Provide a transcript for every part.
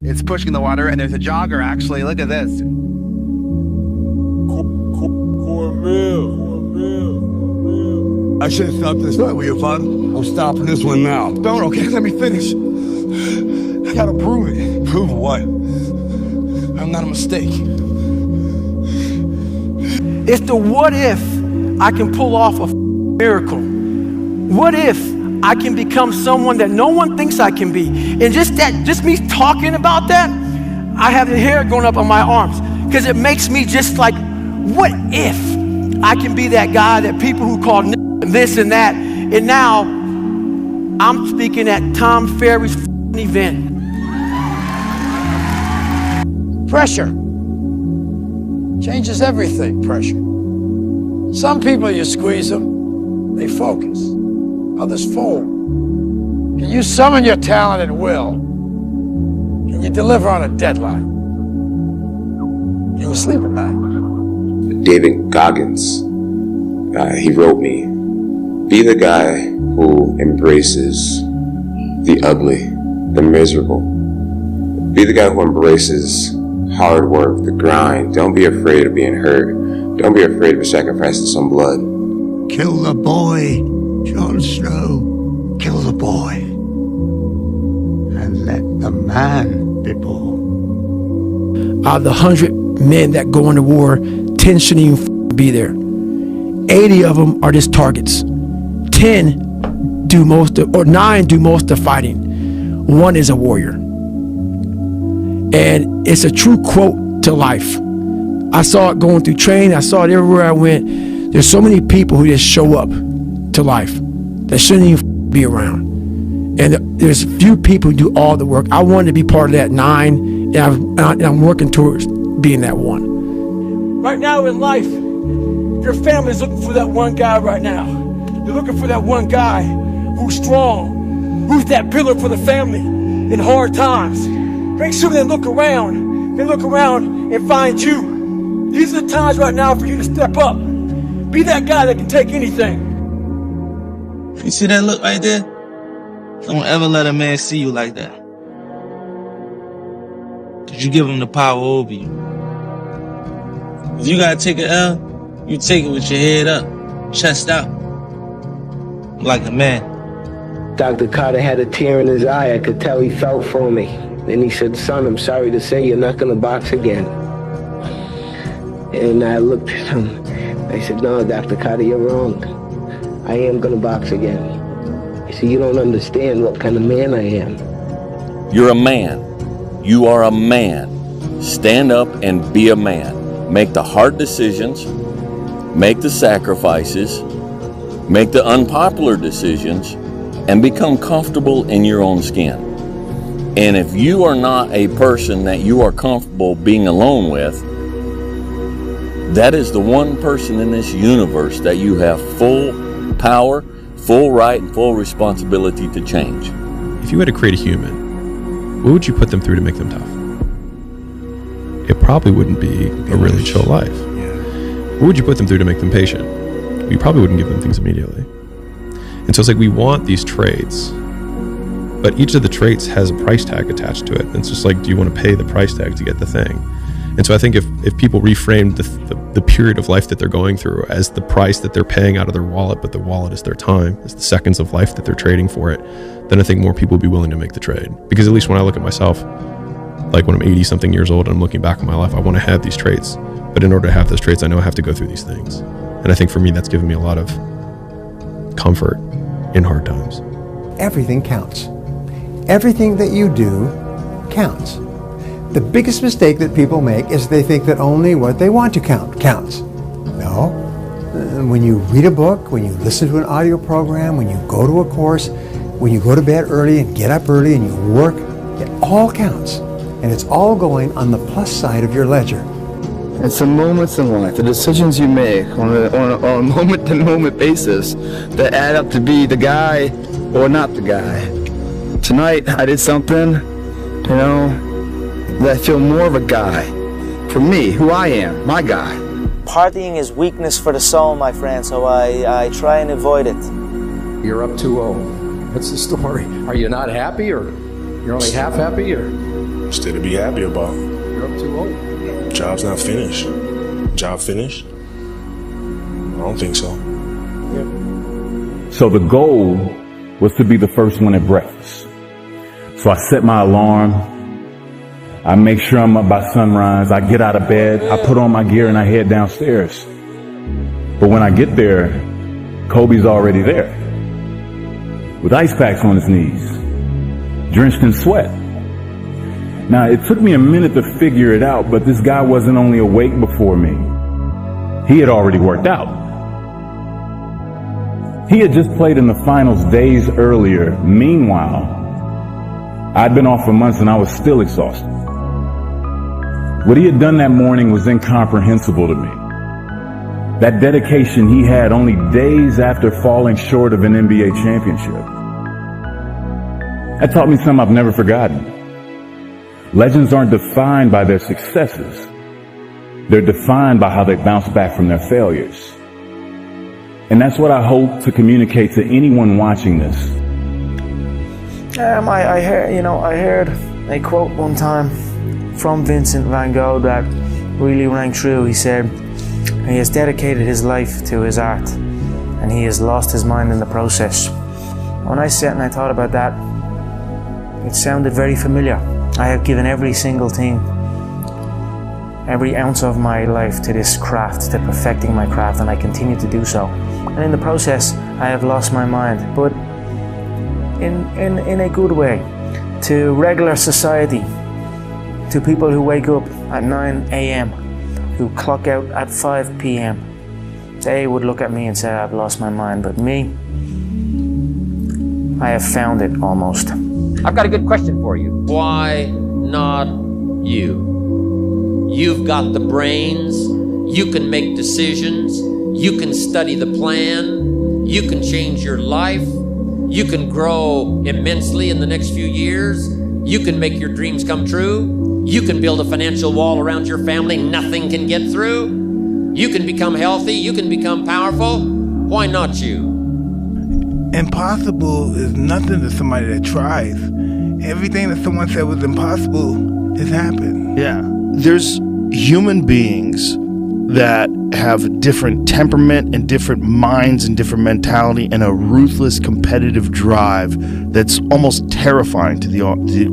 It's pushing the water, and there's a jogger, actually. Look at this. I should have stopped this night with you, Father. I'm stopping this one now. Don't, okay? Let me finish. I gotta prove it. Prove what? I'm not a mistake. It's the what if I can pull off a miracle. What if I can become someone that no one thinks I can be? And just me talking about that, I have the hair going up on my arms because it makes me just like, what if I can be that guy that people who call this and that, and now I'm speaking at Tom Ferry's event. Pressure changes everything, pressure. Some people, you squeeze them, they focus. Others fold. Can you summon your talent at will? Can you deliver on a deadline? Can you sleep at night? David Goggins, he wrote me, be the guy who embraces the ugly, the miserable. Be the guy who embraces hard work, the grind. Don't be afraid of being hurt. Don't be afraid of sacrificing some blood. Kill the boy, Jon Snow. Kill the boy. And let the man be born. Out of the 100 men that go into war, 10 shouldn't even be there. 80 of them are just targets. 10 do most of, or 9 do most of the fighting. 1 is a warrior. And it's a true quote to life. I saw it going through training. I saw it everywhere I went. There's so many people who just show up to life that shouldn't even be around. And there's few people who do all the work. I wanted to be part of that 9, and I'm working towards being that 1. Right now in life, your family's looking for that one guy right now. They're looking for that one guy who's strong, who's that pillar for the family in hard times. Make sure they look around and find you. These are the times right now for you to step up. Be that guy that can take anything. You see that look right there? Don't ever let a man see you like that. Cause you give him the power over you. If you gotta take an L, you take it with your head up, chest out, like a man. Dr. Carter had a tear in his eye. I could tell he felt for me. Then he said, son, I'm sorry to say you're not gonna box again. And I looked at him. I said, no, Dr. Carter, you're wrong. I am gonna box again. He said, you don't understand what kind of man I am. You're a man. You are a man. Stand up and be a man. Make the hard decisions. Make the sacrifices. Make the unpopular decisions. And become comfortable in your own skin. And if you are not a person that you are comfortable being alone with, that is the one person in this universe that you have full power, full right, and full responsibility to change. If you had to create a human, what would you put them through to make them tough? It probably wouldn't be a really chill life. What would you put them through to make them patient? You probably wouldn't give them things immediately. And so it's like we want these traits, but each of the traits has a price tag attached to it. And it's just like, do you want to pay the price tag to get the thing? And so I think if people reframed the period of life that they're going through as the price that they're paying out of their wallet, but the wallet is their time, is the seconds of life that they're trading for it, then I think more people would be willing to make the trade. Because at least when I look at myself, like when I'm 80 something years old and I'm looking back on my life, I want to have these traits. But in order to have those traits, I know I have to go through these things. And I think for me, that's given me a lot of comfort in hard times. Everything counts. Everything that you do counts. The biggest mistake that people make is they think that only what they want to count counts. No. When you read a book, when you listen to an audio program, when you go to a course, when you go to bed early and get up early and you work, it all counts. And it's all going on the plus side of your ledger. It's the moments in life, the decisions you make on a moment-to-moment basis that add up to be the guy or not the guy. Tonight, I did something, that I feel more of a guy. For me, who I am, my guy. Partying is weakness for the soul, my friend, so I try and avoid it. You're up 2-0. What's the story? Are you not happy, or you're only half happy, or? Still to be happy about. You're up too old. Job's not finished. Job finished? I don't think so. So the goal was to be the first one at breakfast. So I set my alarm. I make sure I'm up by sunrise. I get out of bed. I put on my gear and I head downstairs. But when I get there, Kobe's already there with ice packs on his knees, drenched in sweat. Now, it took me a minute to figure it out, but this guy wasn't only awake before me. He had already worked out. He had just played in the finals days earlier. Meanwhile, I'd been off for months and I was still exhausted. What he had done that morning was incomprehensible to me. That dedication he had only days after falling short of an NBA championship. That taught me something I've never forgotten. Legends aren't defined by their successes. They're defined by how they bounce back from their failures. And that's what I hope to communicate to anyone watching this. I heard a quote one time from Vincent van Gogh that really rang true. He said, he has dedicated his life to his art and he has lost his mind in the process. When I sat and I thought about that, it sounded very familiar. I have given every single thing, every ounce of my life to this craft, to perfecting my craft, and I continue to do so. And in the process, I have lost my mind, but in a good way, to regular society, to people who wake up at 9 a.m., who clock out at 5 p.m. They would look at me and say, I've lost my mind, but me, I have found it almost. I've got a good question for you. Why not you? You've got the brains, you can make decisions, you can study the plan, you can change your life, you can grow immensely in the next few years, you can make your dreams come true, you can build a financial wall around your family nothing can get through, you can become healthy, you can become powerful. Why not you? Impossible is nothing to somebody that tries. Everything that someone said was impossible has happened. Yeah. There's human beings that have different temperament and different minds and different mentality and a ruthless competitive drive that's almost terrifying to the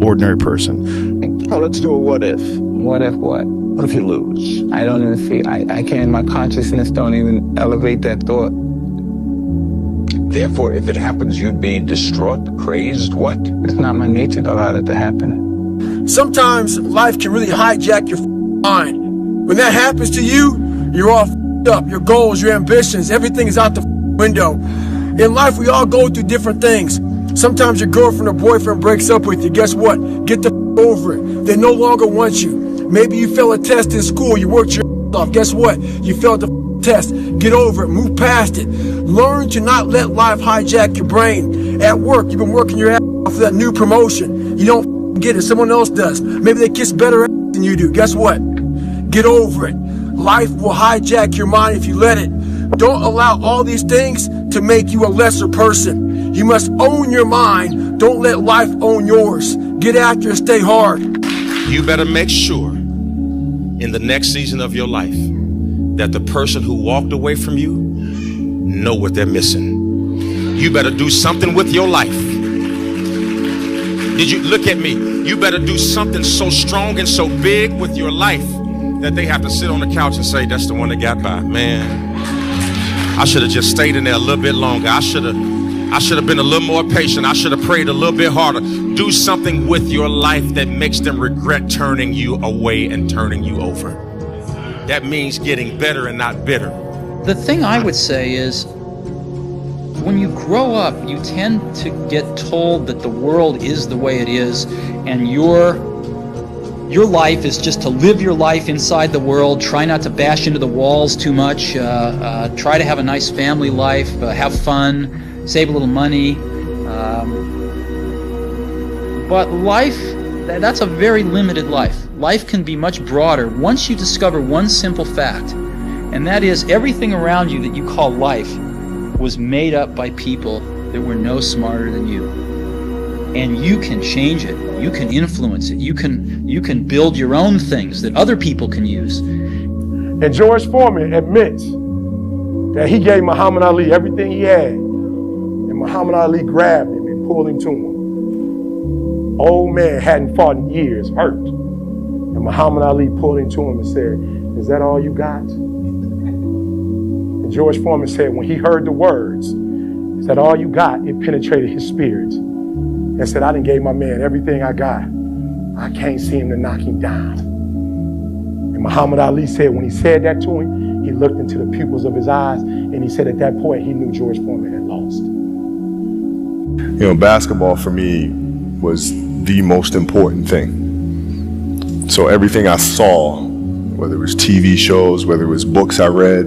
ordinary person. Oh, let's do a what if. What if what? What if you lose? I don't even feel, I can't, my consciousness don't even elevate that thought. Therefore, if it happens, you'd be distraught, crazed, what? It's not my nature to allow that to happen. Sometimes life can really hijack your mind. When that happens to you, you're all up. Your goals, your ambitions, everything is out the window. In life, we all go through different things. Sometimes your girlfriend or boyfriend breaks up with you. Guess what? Get the over it. They no longer want you. Maybe you fail a test in school. You worked your off. Guess what? You failed the test. Get over it. Move past it. Learn to not let life hijack your brain. At work, you've been working your ass off for that new promotion. You don't get it. Someone else does. Maybe they kiss better ass than you do. Guess what? Get over it. Life will hijack your mind if you let it. Don't allow all these things to make you a lesser person. You must own your mind. Don't let life own yours. Get after it. Stay hard. You better make sure in the next season of your life that the person who walked away from you know what they're missing. You better do something with your life. Did you look at me? You better do something so strong and so big with your life that they have to sit on the couch and say, that's the one that got by. Man, I should have just stayed in there a little bit longer. I should have been a little more patient. I should have prayed a little bit harder. Do something with your life that makes them regret turning you away and turning you over. That means getting better and not bitter. The thing I would say is, when you grow up, you tend to get told that the world is the way it is, and your life is just to live your life inside the world, try not to bash into the walls too much, try to have a nice family life, have fun, save a little money. But life, that's a very limited life. Life can be much broader once you discover one simple fact, and that is everything around you that you call life was made up by people that were no smarter than you. and you can change it. You can influence it. You can build your own things that other people can use. And George Foreman admits that he gave Muhammad Ali everything he had. And Muhammad Ali grabbed him and pulled him to him. Old man hadn't fought in years, hurt. And Muhammad Ali pulled him to him and said, "Is that all you got?" And George Foreman said when he heard the words, "Is that all you got?" it penetrated his spirit. And said, "I done gave my man everything I got. I can't see him to knock him down." And Muhammad Ali said when he said that to him, he looked into the pupils of his eyes, and he said at that point he knew George Foreman had lost. You know, basketball for me was the most important thing. So everything I saw, whether it was TV shows, whether it was books I read,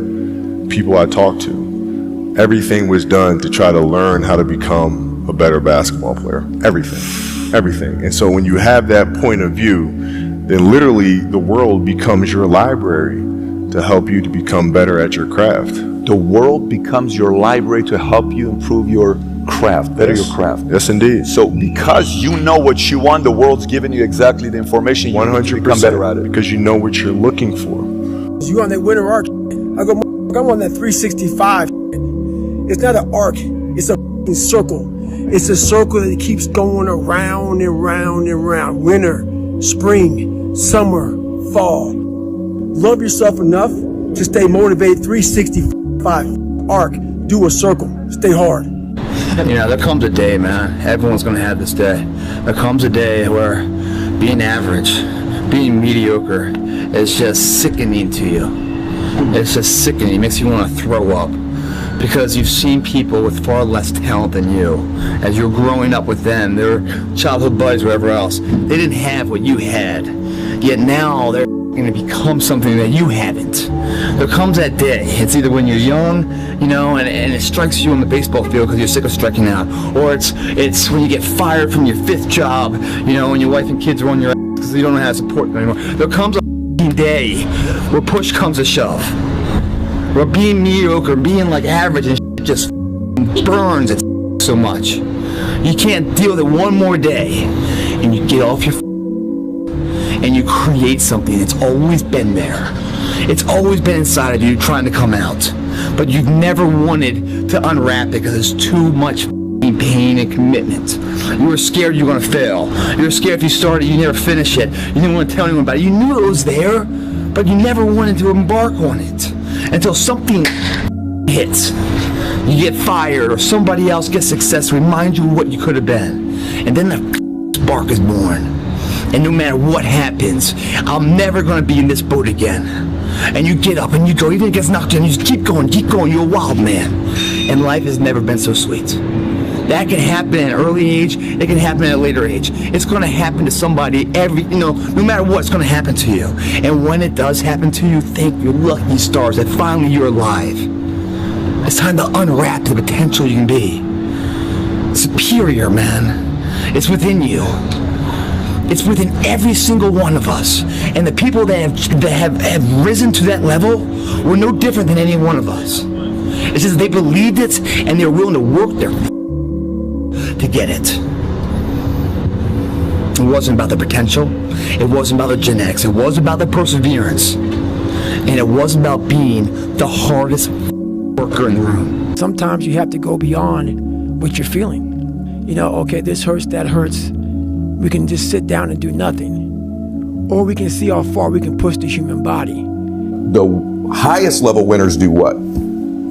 people I talked to, everything was done to try to learn how to become a better basketball player. Everything. And so when you have that point of view, then literally the world becomes your library to help you to become better at your craft. The world becomes your library to help you improve your craft, better your craft. Yes, indeed. So because you know what you want, the world's giving you exactly the information you need to become better at it. Because you know what you're looking for. You on that winter arc? I go, I'm on that 365. It's not an arc. It's a circle. It's a circle that keeps going around and round and round. Winter, spring, summer, fall. Love yourself enough to stay motivated. 365 arc. Do a circle. Stay hard. You know, there comes a day, man. Everyone's gonna have this day. There comes a day where being average, being mediocre is just sickening to you. It's just sickening. It makes you want to throw up. Because you've seen people with far less talent than you. As you're growing up with them, their childhood buddies, whatever else, they didn't have what you had. Yet now they're going to become something that you haven't. There comes that day. It's either when you're young, you know, and it strikes you on the baseball field because you're sick of striking out, or it's when you get fired from your 5th job, you know, and your wife and kids are on your ass because you don't know how to support them anymore. There comes a day where push comes to shove. Where being mediocre, being like average and just burns it so much. You can't deal with it one more day. And you get off your and you create something that's always been there. It's always been inside of you trying to come out. But you've never wanted to unwrap it because there's too much pain and commitment. You were scared you were going to fail. You were scared if you started, you never finish it. You didn't want to tell anyone about it. You knew it was there, but you never wanted to embark on it. Until something hits. You get fired or somebody else gets success, remind you of what you could have been. And then the spark is born. And no matter what happens, I'm never going to be in this boat again. And you get up and you go, even if it gets knocked down, you just keep going, you're a wild man. And life has never been so sweet. That can happen at an early age, it can happen at a later age. It's going to happen to somebody no matter what, it's going to happen to you. And when it does happen to you, thank your lucky stars that finally you're alive. It's time to unwrap the potential you can be. Superior, man. It's within you. It's within every single one of us. And the people that have risen to that level were no different than any one of us. It's just they believed it and they're willing to work their to get it. It wasn't about the potential. It wasn't about the genetics. It wasn't about the perseverance. And it wasn't about being the hardest worker in the room. Sometimes you have to go beyond what you're feeling. You know, okay, this hurts, that hurts. We can just sit down and do nothing. Or we can see how far we can push the human body. The highest level winners do what?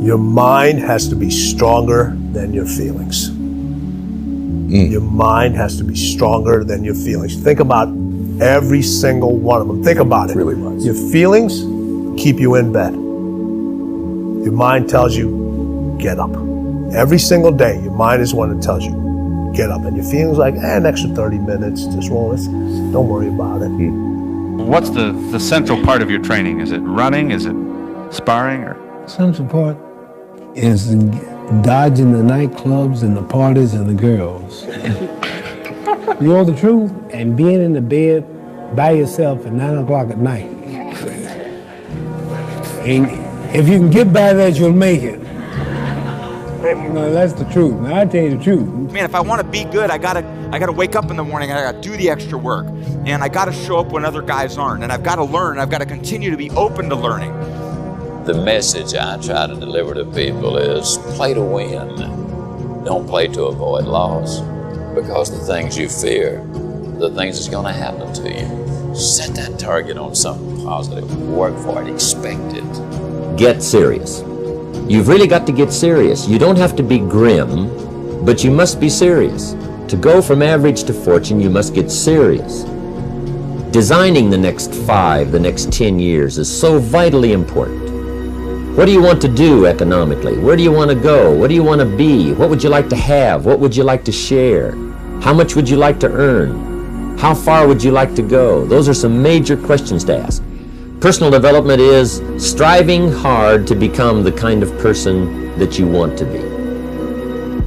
Your mind has to be stronger than your feelings. Your mind has to be stronger than your feelings. Think about every single one of them. Think about it. Really was. Your feelings keep you in bed. Your mind tells you, get up. Every single day, your mind is one that tells you, get up. And your feelings like, an extra 30 minutes, just don't worry about it. What's the central part of your training? Is it running? Is it sparring? Or central part is dodging the nightclubs and the parties and the girls. You know the truth? And being in the bed by yourself at 9 o'clock at night. And if you can get by that, you'll make it. No, that's the truth. Now, I tell you the truth. Man, if I want to be good, I gotta I got to wake up in the morning and I got to do the extra work. And I got to show up when other guys aren't. And I've got to learn. I've got to continue to be open to learning. The message I try to deliver to people is play to win. Don't play to avoid loss. Because the things you fear, the things that's going to happen to you. Set that target on something positive. Work for it. Expect it. Get serious. You've really got to get serious. You don't have to be grim, but you must be serious. To go from average to fortune, you must get serious. Designing the next 5, the next 10 years is so vitally important. What do you want to do economically? Where do you want to go? What do you want to be? What would you like to have? What would you like to share? How much would you like to earn? How far would you like to go? Those are some major questions to ask. Personal development is striving hard to become the kind of person that you want to be.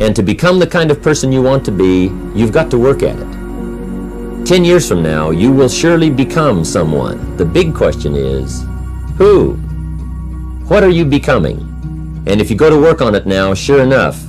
And to become the kind of person you want to be, you've got to work at it. 10 years from now, you will surely become someone. The big question is, who? What are you becoming? And if you go to work on it now, sure enough,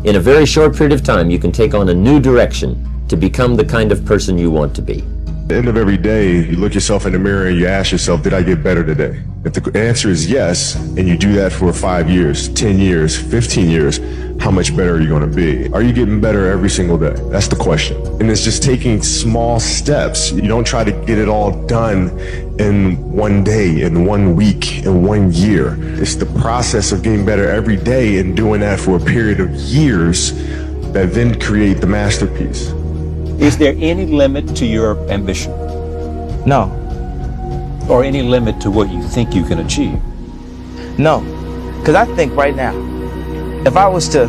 in a very short period of time, you can take on a new direction to become the kind of person you want to be. At the end of every day, you look yourself in the mirror and you ask yourself, did I get better today? If the answer is yes, and you do that for 5 years, 10 years, 15 years, how much better are you going to be? Are you getting better every single day? That's the question. And it's just taking small steps. You don't try to get it all done in one day, in 1 week, in 1 year. It's the process of getting better every day and doing that for a period of years that then create the masterpiece. Is there any limit to your ambition? No. Or any limit to what you think you can achieve? No. Because I think right now, if I was to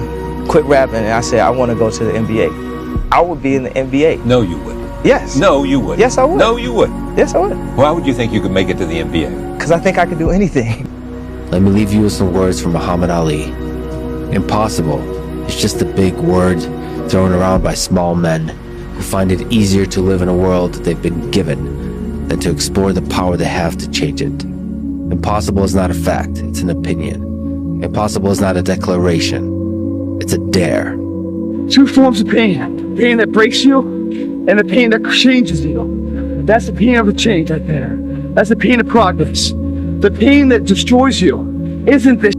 quit rapping and I said I want to go to the NBA, I would be in the NBA. No, you wouldn't. Yes. No, you wouldn't. Yes, I would. No, you wouldn't. Yes, I would. Why would you think you could make it to the NBA? Because I think I could do anything. Let me leave you with some words from Muhammad Ali. Impossible is just a big word thrown around by small men who find it easier to live in a world that they've been given than to explore the power they have to change it. Impossible is not a fact, it's an opinion. Impossible is not a declaration, it's a dare. Two forms of pain. Pain that breaks you and the pain that changes you. That's the pain of a change right there. That's the pain of progress. The pain that destroys you isn't this.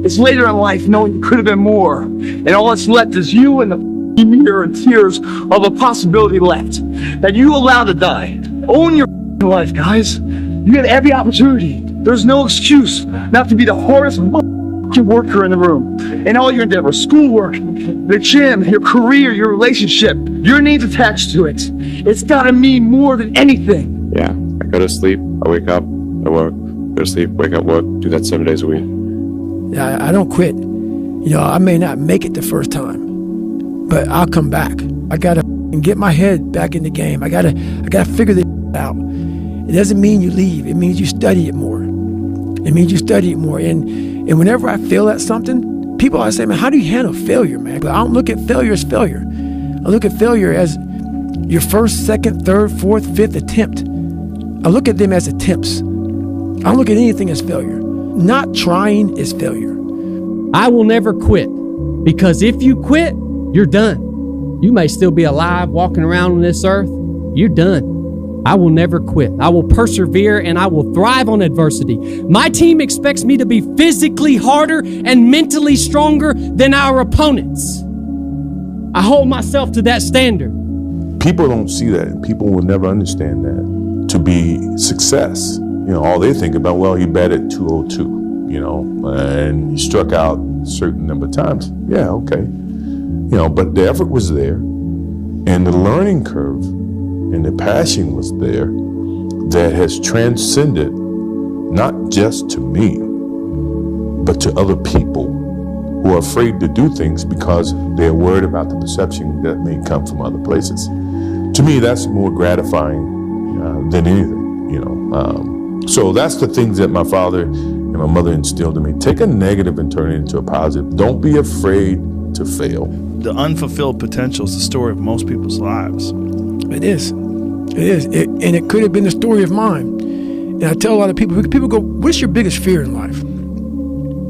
It's later in life knowing you could have been more. And all that's left is you and the mirror and tears of a possibility left that you allow to die. Own your life, guys. You get every opportunity. There's no excuse not to be the hardest worker in the room. And all your endeavors, schoolwork, the gym, your career, your relationship, your needs attached to it. It's gotta mean more than anything. Yeah, I go to sleep, I wake up, I work, go to sleep, wake up, work, do that 7 days a week. I don't quit. You know, I may not make it the first time, but I'll come back. I gotta get my head back in the game. I gotta figure this out. It doesn't mean you leave. It means you study it more. It means you study it more. And whenever I fail at something, people always say, man, how do you handle failure, man? But I don't look at failure as failure. I look at failure as your first, second, third, fourth, fifth attempt. I look at them as attempts. I don't look at anything as failure. Not trying is failure. I will never quit, because if you quit, you're done. You may still be alive walking around on this earth. You're done. I will never quit. I will persevere and I will thrive on adversity. My team expects me to be physically harder and mentally stronger than our opponents. I hold myself to that standard. People don't see that, and people will never understand that to be success. You know, all they think about, well, he batted 202, you know, and he struck out a certain number of times. Yeah, okay. You know, but the effort was there, and the learning curve and the passion was there that has transcended not just to me, but to other people who are afraid to do things because they're worried about the perception that may come from other places. To me, that's more gratifying than anything, you know. So that's the things that my father and my mother instilled in me. Take a negative and turn it into a positive. Don't be afraid to fail. The unfulfilled potential is the story of most people's lives. It is. It is. And it could have been the story of mine. And I tell a lot of people go, what's your biggest fear in life?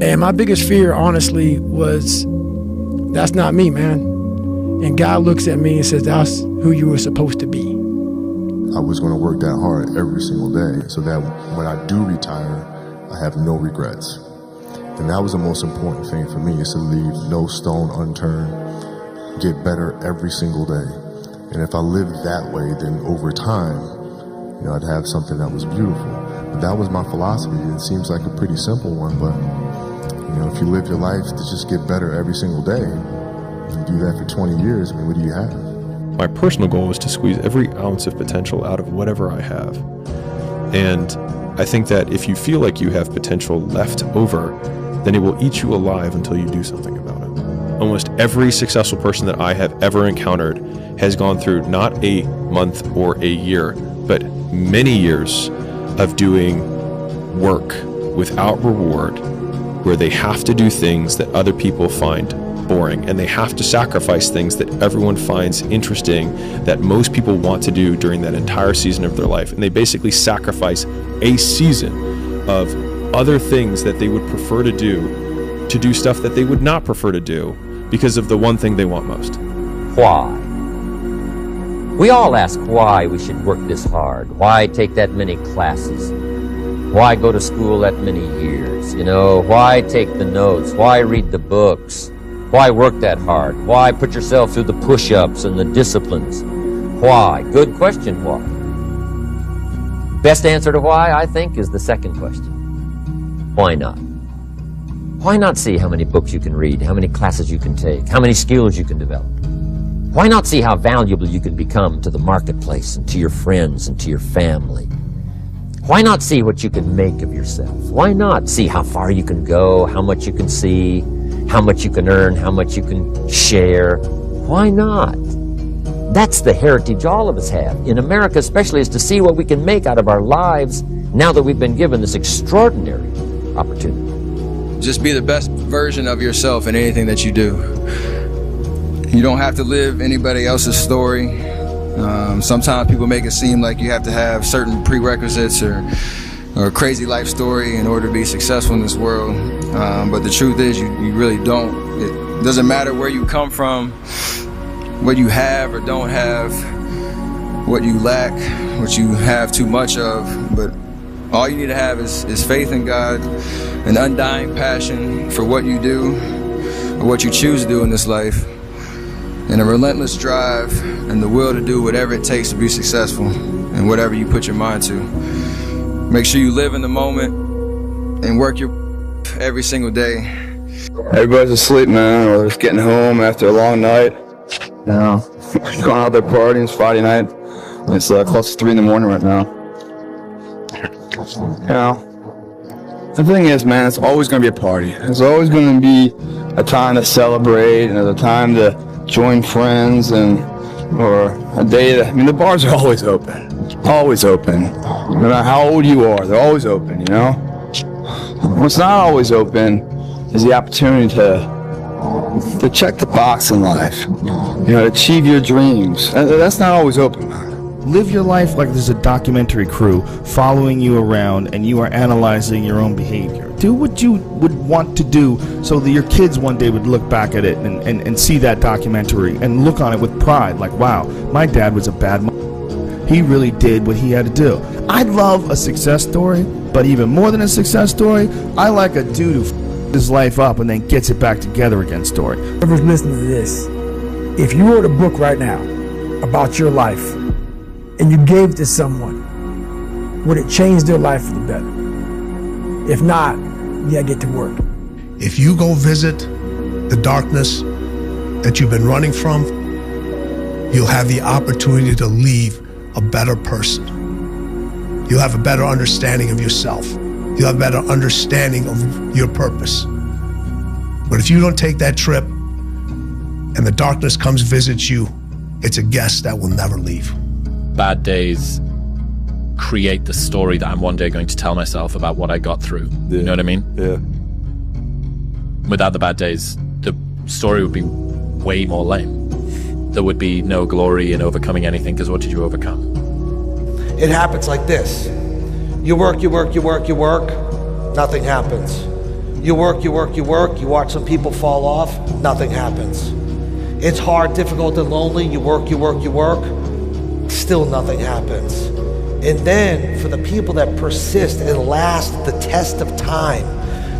And my biggest fear, honestly, was, that's not me, man. And God looks at me and says, that's who you were supposed to be. I was going to work that hard every single day so that when I do retire, I have no regrets. And that was the most important thing for me, is to leave no stone unturned, get better every single day. And if I lived that way, then over time, I'd have something that was beautiful. But that was my philosophy. It seems like a pretty simple one, but if you live your life to just get better every single day, and do that for 20 years, what do you have? My personal goal is to squeeze every ounce of potential out of whatever I have. And I think that if you feel like you have potential left over, then it will eat you alive until you do something about it. Almost every successful person that I have ever encountered has gone through not a month or a year, but many years of doing work without reward, where they have to do things that other people find boring, and they have to sacrifice things that everyone finds interesting, that most people want to do during that entire season of their life. And they basically sacrifice a season of other things that they would prefer to do stuff that they would not prefer to do because of the one thing they want most. Why? We all ask why we should work this hard. Why take that many classes? Why go to school that many years? Why take the notes? Why read the books? Why work that hard? Why put yourself through the push-ups and the disciplines? Why? Good question, why? Best answer to why, I think, is the second question. Why not? Why not see how many books you can read, how many classes you can take, how many skills you can develop? Why not see how valuable you can become to the marketplace and to your friends and to your family? Why not see what you can make of yourself? Why not see how far you can go, how much you can see, how much you can earn, how much you can share? Why not? That's the heritage all of us have, in America especially, is to see what we can make out of our lives now that we've been given this extraordinary opportunity. Just be the best version of yourself in anything that you do. You don't have to live anybody else's story. Sometimes people make it seem like you have to have certain prerequisites or a crazy life story in order to be successful in this world. But the truth is, you really don't. It doesn't matter where you come from, what you have or don't have, what you lack, what you have too much of. But all you need to have is faith in God, an undying passion for what you do or what you choose to do in this life, and a relentless drive and the will to do whatever it takes to be successful and whatever you put your mind to. Make sure you live in the moment and work your every single day. Everybody's asleep, man, or just getting home after a long night. Going out there partying. It's Friday night. It's close to 3 in the morning right now. The thing is, man, it's always going to be a party. It's always going to be a time to celebrate and a time to join friends or a day that, the bars are always open. Always open. No matter how old you are, they're always open, What's not always open is the opportunity to check the box in life, achieve your dreams. That's not always open, man. Live your life like there's a documentary crew following you around and you are analyzing your own behavior. Do what you would want to do so that your kids one day would look back at it and see that documentary and look on it with pride, like, wow, my dad was a bad he really did what he had to do. I love a success story, but even more than a success story, I like a dude who his life up and then gets it back together again story. Whoever's listening to this, if you wrote a book right now about your life and you gave it to someone, would it change their life for the better? If not, you gotta get to work. If you go visit the darkness that you've been running from, you'll have the opportunity to leave a better person. You'll have a better understanding of yourself. You'll have a better understanding of your purpose. But if you don't take that trip and the darkness comes visit you, it's a guest that will never leave. Bad days create the story that I'm one day going to tell myself about what I got through. You know what I mean? Yeah. Without the bad days, the story would be way more lame. There would be no glory in overcoming anything, because what did you overcome? It happens like this. You work, nothing happens. You work, you watch some people fall off, nothing happens. It's hard, difficult, and lonely. You work, you work, you work. Still nothing happens. And then for the people that persist and last the test of time,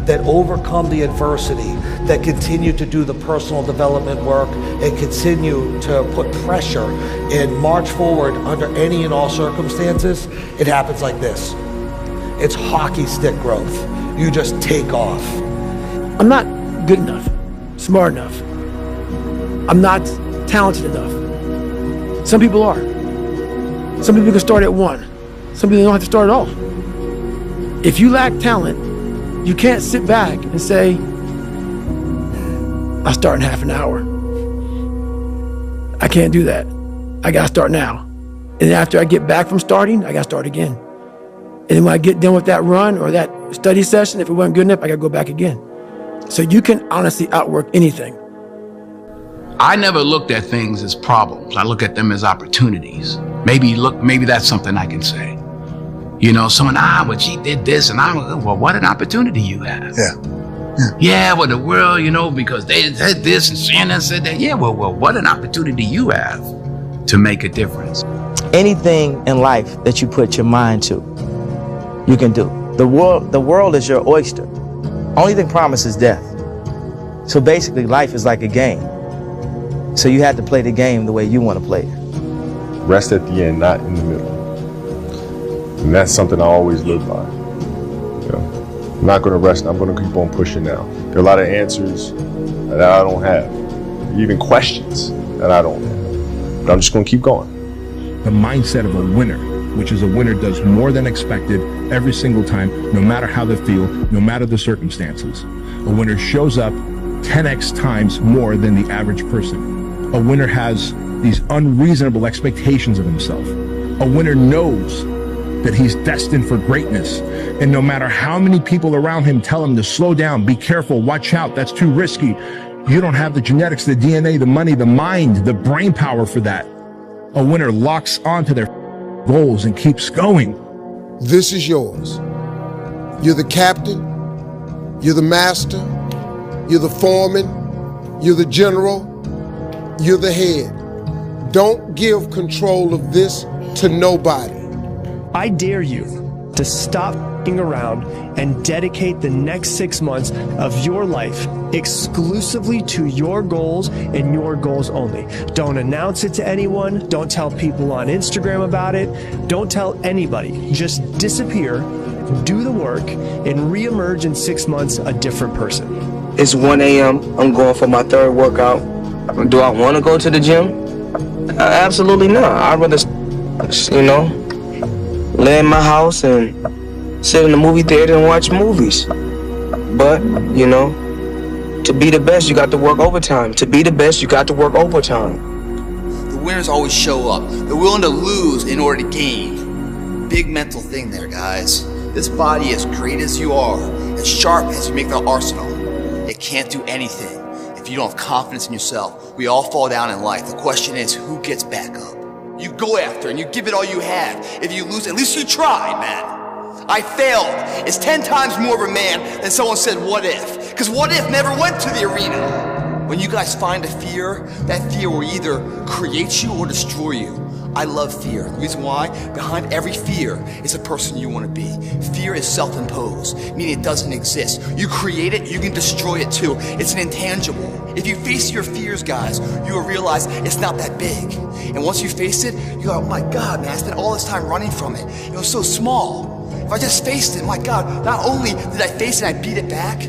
that overcome the adversity, that continue to do the personal development work and continue to put pressure and march forward under any and all circumstances, it happens like this. It's hockey stick growth. You just take off. I'm not good enough, smart enough. I'm not talented enough. Some people are. Some people can start at 1. Some people don't have to start at all. If you lack talent, you can't sit back and say, I'll start in half an hour. I can't do that. I gotta start now. And after I get back from starting, I gotta start again. And then when I get done with that run or that study session, if it wasn't good enough, I gotta go back again. So you can honestly outwork anything. I never looked at things as problems. I look at them as opportunities. Maybe that's something I can say. You know, someone, but she did this, and well, what an opportunity you have. Yeah, well, the world, you know, because they said this and Shannon said that. Yeah, well, what an opportunity you have to make a difference. Anything in life that you put your mind to, you can do. The world is your oyster. Only thing promised is death. So basically, life is like a game. So you have to play the game the way you want to play it. Rest at the end, not in the middle. And that's something I always live by. You know, I'm not going to rest. I'm going to keep on pushing now. There are a lot of answers that I don't have, even questions that I don't have. But I'm just going to keep going. The mindset of a winner, which is a winner does more than expected every single time, no matter how they feel, no matter the circumstances. A winner shows up 10x times more than the average person. A winner has these unreasonable expectations of himself. A winner knows that he's destined for greatness. And no matter how many people around him tell him to slow down, be careful, watch out, that's too risky, you don't have the genetics, the DNA, the money, the mind, the brain power for that. A winner locks onto their goals and keeps going. This is yours. You're the captain, you're the master, you're the foreman, you're the general, you're the head. Don't give control of this to nobody. I dare you to stop f***ing around and dedicate the next 6 months of your life exclusively to your goals and your goals only. Don't announce it to anyone. Don't tell people on Instagram about it. Don't tell anybody. Just disappear, do the work, and reemerge in 6 months a different person. It's 1 a.m. I'm going for my 3rd workout. Do I want to go to the gym? Absolutely not. I'd rather, you know, lay in my house and sit in the movie theater and watch movies. But, you know, to be the best, you got to work overtime. To be the best, you got to work overtime. The winners always show up. They're willing to lose in order to gain. Big mental thing there, guys. This body, as great as you are, as sharp as you make the arsenal, it can't do anything if you don't have confidence in yourself. We all fall down in life. The question is, who gets back up? You go after and you give it all you have. If you lose, at least you tried, man. I failed. It's 10 times more of a man than someone said, what if? Because what if never went to the arena. When you guys find a fear, that fear will either create you or destroy you. I love fear. The reason why? Behind every fear is a person you want to be. Fear is self-imposed, meaning it doesn't exist. You create it, you can destroy it too. It's an intangible. If you face your fears, guys, you will realize it's not that big. And once you face it, you go, oh my God, man, I spent all this time running from it. It was so small. If I just faced it, my God, not only did I face it, I beat it back,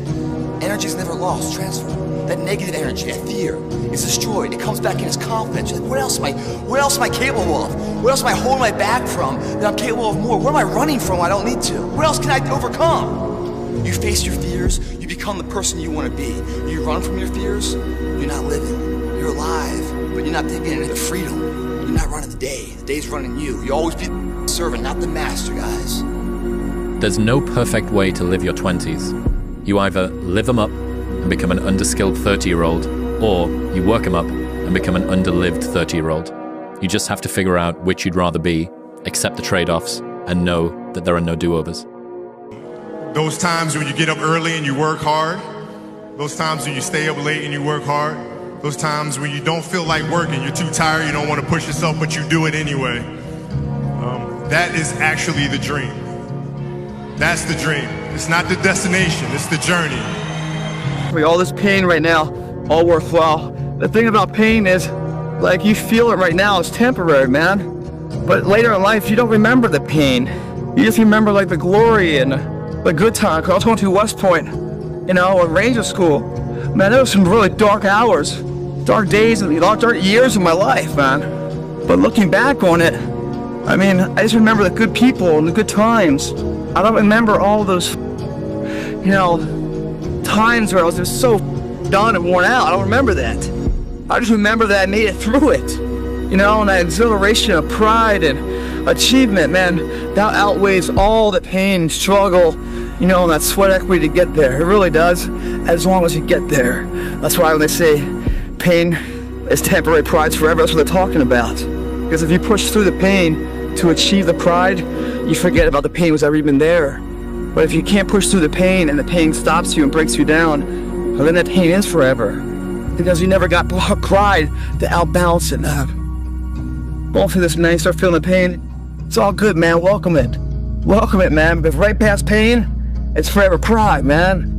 energy is never lost, transfer. That negative energy, that fear, is destroyed. It comes back in as confidence. Like, what else am I capable of? What else am I holding my back from that I'm capable of more? What am I running from I don't need to? What else can I overcome? You face your fears, you become the person you want to be. You run from your fears, you're not living. You're alive, but you're not taking into freedom. You're not running the day. The day's running you. You always be the servant, not the master, guys. There's no perfect way to live your 20s. You either live them up and become an underskilled 30-year-old, or you work them up and become an underlived 30-year-old. You just have to figure out which you'd rather be, accept the trade-offs, and know that there are no do-overs. Those times when you get up early and you work hard, those times when you stay up late and you work hard, Those times when you don't feel like working, you're too tired, you don't want to push yourself, but you do it anyway. That is actually the dream. That's the dream. It's not the destination, it's the journey. All this pain right now, all worthwhile. The thing about pain is, like, you feel it right now, it's temporary, man. But later in life, you don't remember the pain. You just remember, like, the glory and the good time. 'Cause I was going to West Point, you know, in Ranger School. Man, there was some really dark hours, dark days, and dark years of my life, man. But looking back on it, I mean, I just remember the good people and the good times. I don't remember all those, you know, times where I was just so done and worn out. I don't remember that. I just remember that I made it through it, you know, and that exhilaration of pride and achievement, man, that outweighs all the pain, struggle, you know, and that sweat equity to get there. It really does, as long as you get there. That's why when they say pain is temporary, pride's forever, that's what they're talking about. Because if you push through the pain to achieve the pride, you forget about the pain was ever even there. But if you can't push through the pain and the pain stops you and breaks you down, well, then that pain is forever. Because you never got pride to outbalance it. Going through this, man, you start feeling the pain, it's all good, man. Welcome it. Welcome it, man. But right past pain, it's forever pride, man.